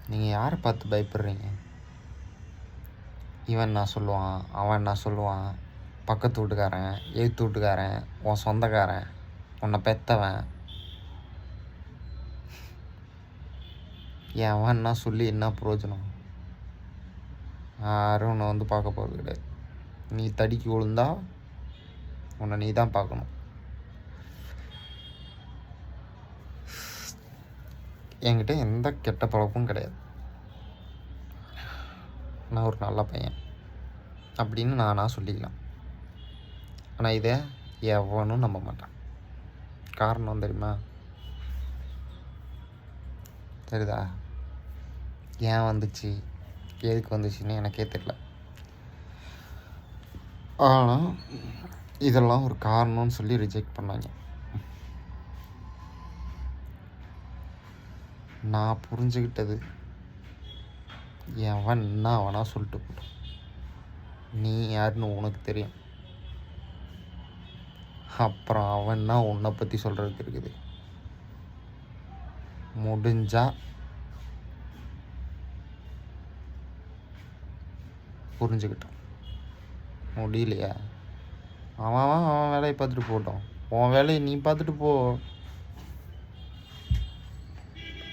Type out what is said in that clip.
நீங்கள் யாரை பார்த்து பயப்படுறீங்க? இவன் நான் சொல்லுவான், அவன் நான் சொல்லுவான், பக்கத்து வீட்டுக்காரன், எய்த்து வீட்டுக்காரன், உன் சொந்தக்காரன், உன்னை பெத்தவன், அவன்னா சொல்லி என்ன பிரயோஜனம்? யாரும் உன்னை வந்து பார்க்க போகிறது கிடையாது. நீ தடிக்கு விழுந்தா உன்னை நீ தான் பார்க்கணும். என்கிட்ட எந்த கெட்ட பழக்கமும் கிடையாது. நான் ஒரு நல்ல பையன் அப்படின்னு நான் சொல்லிக்கலாம். ஆனால் இதை எவனும் நம்ப மாட்டான். காரணம் தெரியுமா? தெரியுதா? ஏன் வந்துச்சு, எதுக்கு வந்துச்சுன்னு எனக்கே தெரியல. ஆனால் இதெல்லாம் ஒரு காரணம்னு சொல்லி ரிஜெக்ட் பண்ணாங்க. நான் புரிஞ்சுக்கிட்டது, எவன் என்ன அவனா சொல்லிட்டு போட்டோம், நீ யாருன்னு உனக்கு தெரியும். அப்புறம் அவன்னா உன்னை பற்றி சொல்கிறதுக்கு இருக்குது. முடிஞ்சா புரிஞ்சுக்கிட்டான். முடியலையா அவன் வேலையை பார்த்துட்டு போட்டோம். உன் வேலையை நீ பார்த்துட்டு போ.